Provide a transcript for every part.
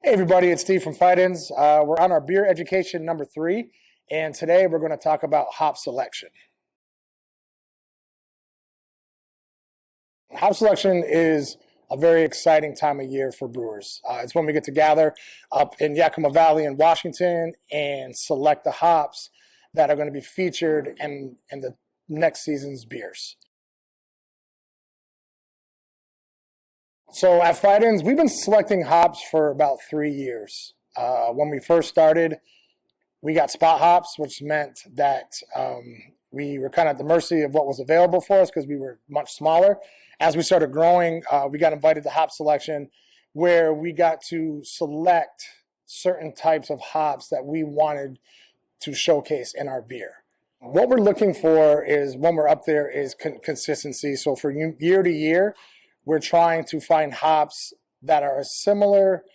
Hey everybody, it's Steve from Fidens. We're on our beer education number 3, and today we're going to talk about hop selection. Hop selection is a very exciting time of year for brewers. It's when we get to gather up in Yakima Valley in Washington and select the hops that are going to be featured in the next season's beers. So at Fidens, we've been selecting hops for about 3 years. When we first started, we got spot hops, which meant that we were kind of at the mercy of what was available for us because we were much smaller. As we started growing, we got invited to hop selection, where we got to select certain types of hops that we wanted to showcase in our beer. What we're looking for is, when we're up there, is consistency. So for year to year, we're trying to find hops that are similar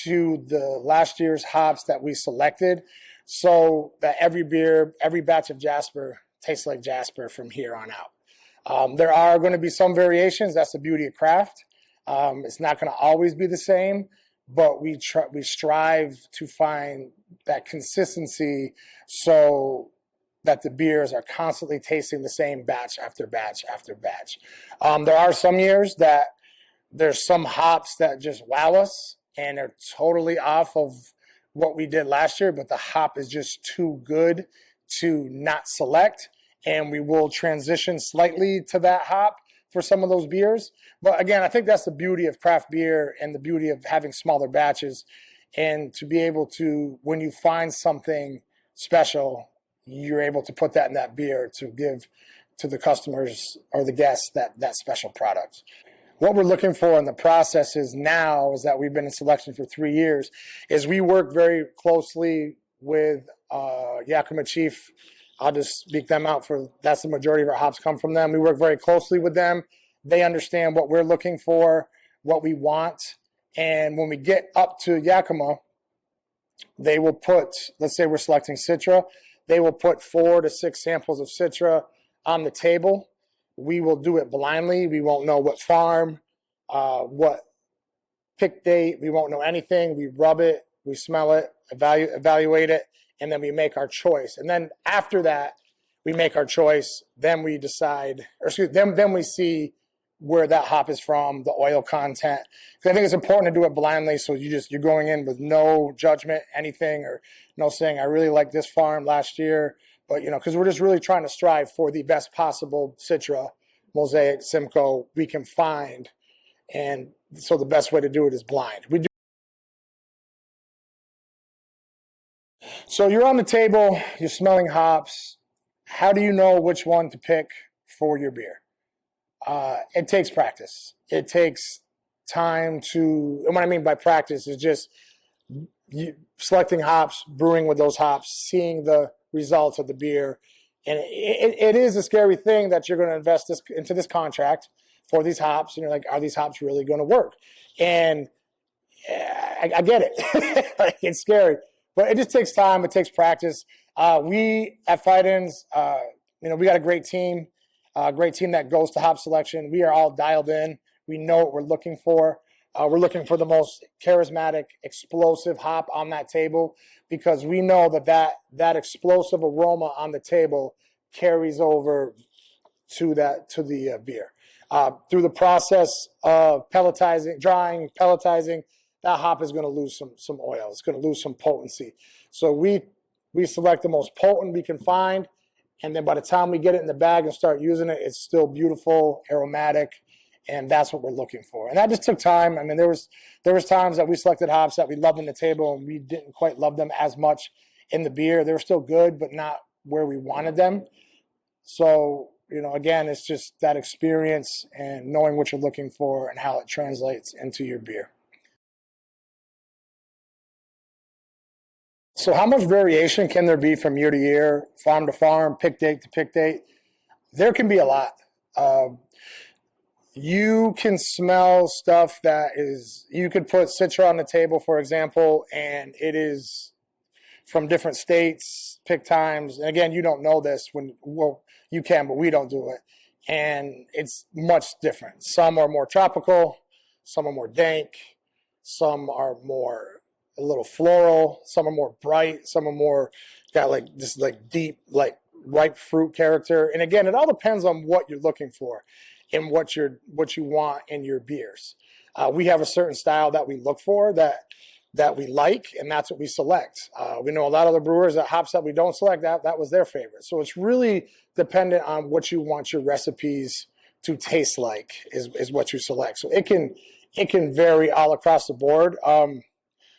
to the last year's hops that we selected, so that every beer, every batch of Jasper tastes like Jasper from here on out. There are going to be some variations. That's the beauty of craft. It's not going to always be the same, but we strive to find that consistency so that the beers are constantly tasting the same batch after batch after batch. There are some years that there's some hops that just wow us, and they're totally off of what we did last year, but the hop is just too good to not select, and we will transition slightly to that hop for some of those beers. But again, I think that's the beauty of craft beer and the beauty of having smaller batches, and to be able to, when you find something special, you're able to put that in that beer to give to the customers or the guests that special product. What we're looking for in the process is that we've been in selection for 3 years, is we work very closely with Yakima Chief. I'll just speak them out, for that's the majority of our hops come from them. We work very closely with them. They understand what we're looking for, what we want. And when we get up to Yakima, they will put, let's say we're selecting Citra, they will put 4 to 6 samples of Citra on the table. We will do it blindly. We won't know what farm, what pick date. We won't know anything. We rub it, we smell it, evaluate it, and then we make our choice. And then after that, we make our choice. Then we decide, then we see where that hop is from, the oil content. Because I think it's important to do it blindly, so you're going in with no judgment, anything, or no saying, I really like this farm last year. But, because we're just really trying to strive for the best possible Citra, Mosaic, Simcoe we can find. And so the best way to do it is blind. So you're on the table, you're smelling hops. How do you know which one to pick for your beer? It takes practice. It takes time to, and what I mean by practice is just selecting hops, brewing with those hops, seeing the results of the beer. And it is a scary thing that you're going to invest into this contract for these hops, and you're like, are these hops really going to work? And I get it. It's scary, but it just takes time. It takes practice. We at Fidens, we got a great team that goes to hop selection. We are all dialed in. We know what we're looking for. We're looking for the most charismatic, explosive hop on that table, because we know that explosive aroma on the table carries over to the beer. Through the process of drying, pelletizing, that hop is going to lose some oil. It's going to lose some potency. So we select the most potent we can find, and then by the time we get it in the bag and start using it, it's still beautiful, aromatic, and that's what we're looking for. And that just took time. I mean, there was times that we selected hops that we loved in the table, and we didn't quite love them as much in the beer. They were still good, but not where we wanted them. So, again, it's just that experience and knowing what you're looking for and how it translates into your beer. So how much variation can there be from year to year, farm to farm, pick date to pick date? There can be a lot. You can smell stuff you could put Citra on the table, for example, and it is from different states, pick times. And again, you don't know this you can, but we don't do it. And it's much different. Some are more tropical, some are more dank, some are more a little floral. Some are more bright. Some are more got like this like deep like ripe fruit character. And again, it all depends on what you're looking for and what you want in your beers. We have a certain style that we look for that we like, and that's what we select. We know a lot of the brewers that hops that we don't select, that was their favorite. So it's really dependent on what you want your recipes to taste like is what you select. So it can vary all across the board.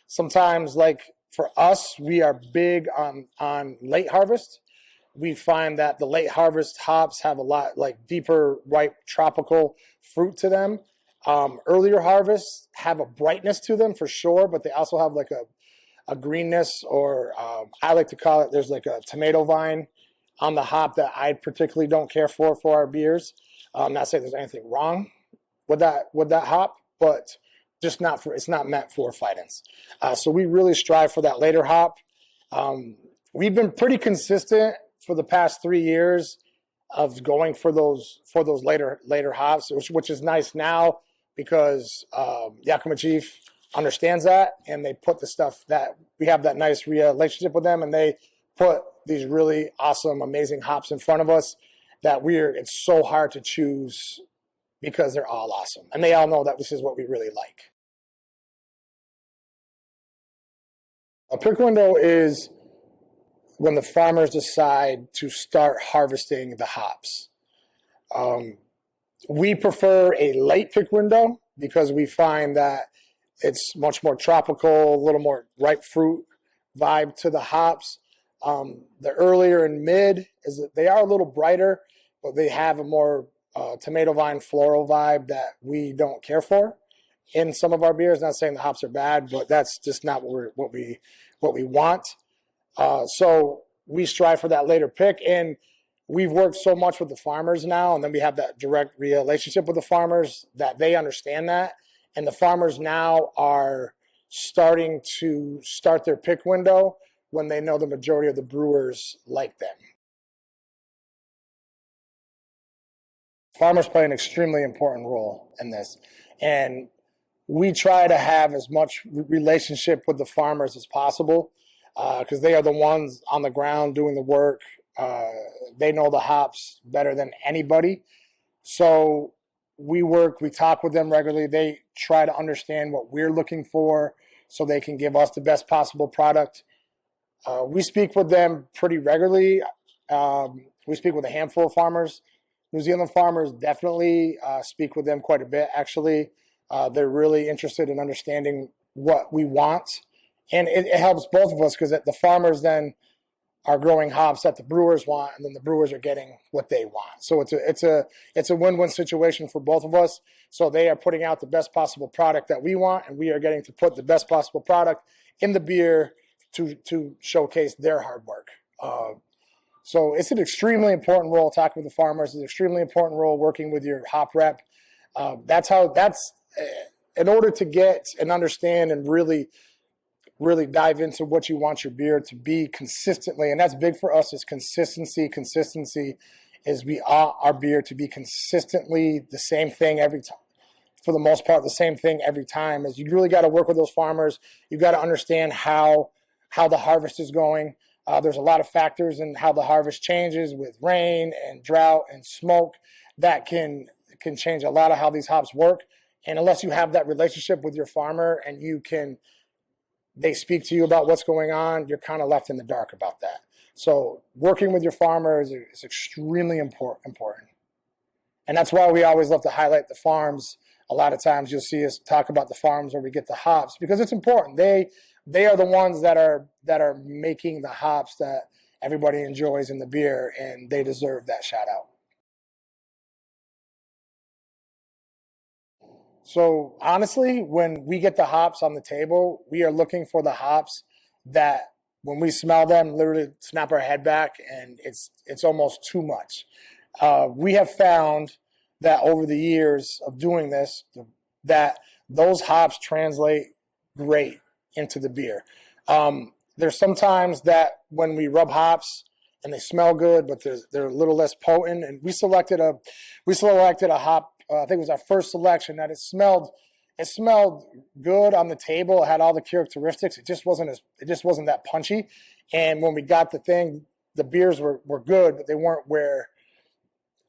Sometimes, like for us, we are big on late harvest. We find that the late harvest hops have a lot like deeper, ripe, tropical fruit to them. Earlier harvests have a brightness to them for sure, but they also have like a greenness, or I like to call it, there's like a tomato vine on the hop that I particularly don't care for our beers. I'm not saying there's anything wrong with that hop, but just it's not meant for Fidens. So we really strive for that later hop. We've been pretty consistent for the past 3 years of going for those later hops, which is nice now because Yakima Chief understands that, and they put the stuff that we have that nice relationship with them, and they put these really awesome, amazing hops in front of us that it's so hard to choose because they're all awesome, and they all know that this is what we really like. A pick window is when the farmers decide to start harvesting the hops. We prefer a late pick window because we find that it's much more tropical, a little more ripe fruit vibe to the hops. The earlier and mid is that they are a little brighter, but they have a more tomato vine floral vibe that we don't care for in some of our beers. Not saying the hops are bad, but that's just not what we want. So we strive for that later pick, and we've worked so much with the farmers now, and then we have that direct relationship with the farmers that they understand that, and the farmers now are starting to start their pick window when they know the majority of the brewers like them. Farmers play an extremely important role in this, and we try to have as much relationship with the farmers as possible because they are the ones on the ground doing the work. They know the hops better than anybody. So we talk with them regularly. They try to understand what we're looking for so they can give us the best possible product. We speak with them pretty regularly. We speak with a handful of farmers. New Zealand farmers definitely speak with them quite a bit, actually. They're really interested in understanding what we want. And it helps both of us because the farmers then are growing hops that the brewers want, and then the brewers are getting what they want. So it's a win-win situation for both of us. So they are putting out the best possible product that we want, and we are getting to put the best possible product in the beer to showcase their hard work. So it's an extremely important role talking with the farmers. It's an extremely important role working with your hop rep. That's in order to get and understand and really dive into what you want your beer to be consistently, and that's big for us, is consistency. Consistency is we want our beer to be consistently the same thing every time. For the most part, the same thing every time. Is you really got to work with those farmers. You've got to understand how the harvest is going. There's a lot of factors in how the harvest changes with rain and drought and smoke that can change a lot of how these hops work. And unless you have that relationship with your farmer and they speak to you about what's going on, you're kind of left in the dark about that. So working with your farmer is extremely important. And that's why we always love to highlight the farms. A lot of times you'll see us talk about the farms where we get the hops because it's important. They are the ones that are making the hops that everybody enjoys in the beer, and they deserve that shout out. So honestly, when we get the hops on the table, we are looking for the hops that when we smell them, literally snap our head back, and it's almost too much. We have found that over the years of doing this, that those hops translate great into the beer. There's sometimes that when we rub hops and they smell good, but they're a little less potent. And we selected a hop. I think it was our first selection that it smelled it smelled good on the table. It had all the characteristics. It just wasn't that punchy. And when we got the thing, the beers were good, but they weren't where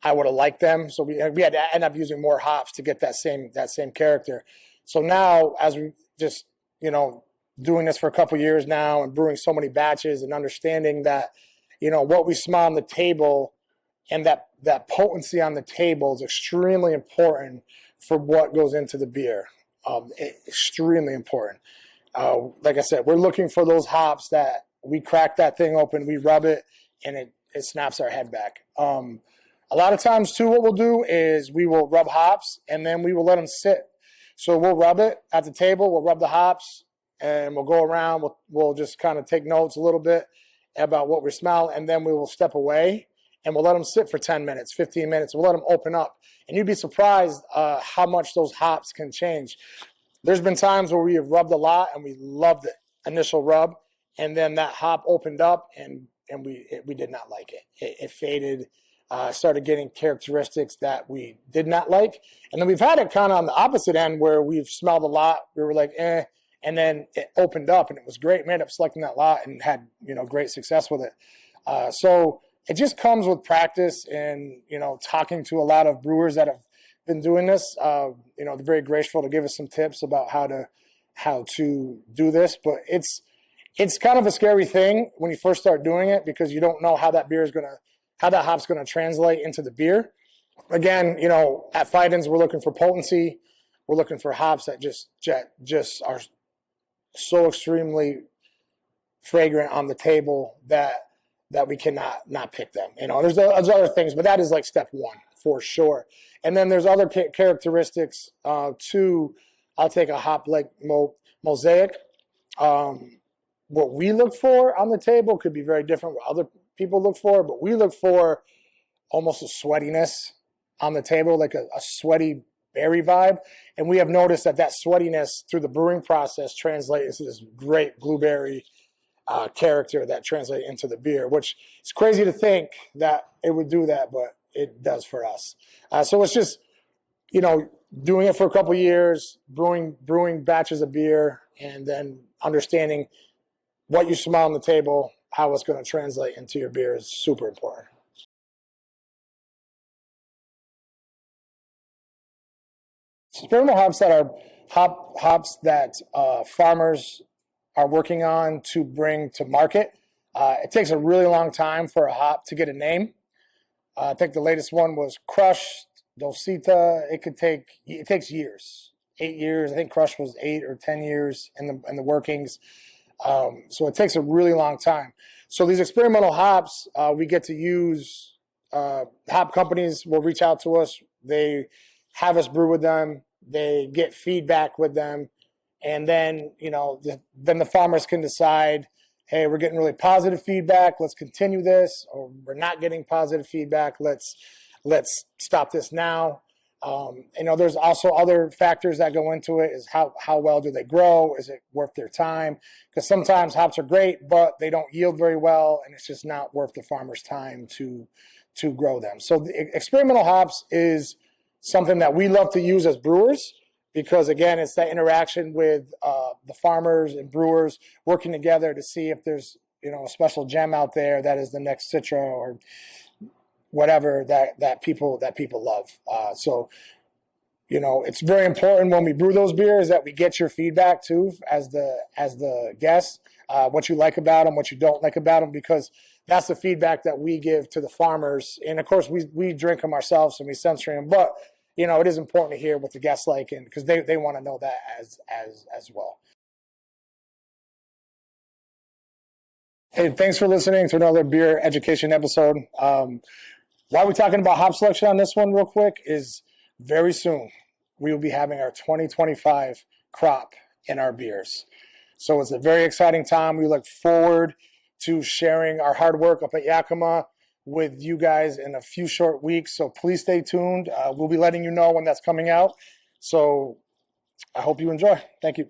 I would have liked them. So we had to end up using more hops to get that same character. So now, as we just, doing this for a couple years now and brewing so many batches and understanding that, what we smell on the table and that potency on the table is extremely important for what goes into the beer. Extremely important. Like I said, we're looking for those hops that we crack that thing open, we rub it, and it snaps our head back. A lot of times, too, what we'll do is we will rub hops, and then we will let them sit. So we'll rub it at the table, we'll rub the hops, and we'll go around. We'll just kind of take notes a little bit about what we smell, and then we will step away, and we'll let them sit for 10 minutes, 15 minutes. We'll let them open up. And you'd be surprised how much those hops can change. There's been times where we have rubbed a lot, and we loved the initial rub, and then that hop opened up, and we did not like it. It faded. Started getting characteristics that we did not like. And then we've had it kind of on the opposite end where we've smelled a lot. We were like, eh. And then it opened up and it was great. We ended up selecting that lot and had, great success with it. So it just comes with practice and, talking to a lot of brewers that have been doing this. They're very graceful to give us some tips about how to do this. But it's kind of a scary thing when you first start doing it because you don't know how that hop's going to translate into the beer. Again, at Fidens, we're looking for potency. We're looking for hops that just are so extremely fragrant on the table that we cannot not pick them. There's other things, but that is like step one for sure. And then there's other characteristics too. I'll take a hop like Mosaic. What we look for on the table could be very different what other people look for, but we look for almost a sweatiness on the table, like a sweaty berry vibe. And we have noticed that sweatiness through the brewing process translates into this great blueberry character that translates into the beer, which is crazy to think that it would do that, but it does for us. So it's just, doing it for a couple of years, brewing batches of beer, and then understanding what you smell on the table, how it's going to translate into your beer is super important. Experimental hops that are hops that farmers are working on to bring to market. It takes a really long time for a hop to get a name. I think the latest one was Crush, Dulcita. It takes years, 8 years. I think Crush was 8 or 10 years in the workings. So it takes a really long time. So these experimental hops, we get to use. Hop companies will reach out to us. They have us brew with them. They get feedback with them, and then then the farmers can decide, hey, we're getting really positive feedback. Let's continue this, or we're not getting positive feedback. Let's stop this now. There's also other factors that go into it. Is how well do they grow? Is it worth their time? Because sometimes hops are great, but they don't yield very well, and it's just not worth the farmer's time to grow them. So the experimental hops is something that we love to use as brewers because, again, it's that interaction with the farmers and brewers working together to see if there's a special gem out there that is the next Citra or whatever that people love. So it's very important when we brew those beers that we get your feedback too as the guests, what you like about them, what you don't like about them, because that's the feedback that we give to the farmers. And of course we drink them ourselves and we censor them, but it is important to hear what the guests like, and because they want to know that as well. Hey, thanks for listening to another beer education episode. Why we're talking about hop selection on this one real quick is very soon we will be having our 2025 crop in our beers. So it's a very exciting time. We look forward to sharing our hard work up at Yakima with you guys in a few short weeks. So please stay tuned. We'll be letting you know when that's coming out. So I hope you enjoy. Thank you.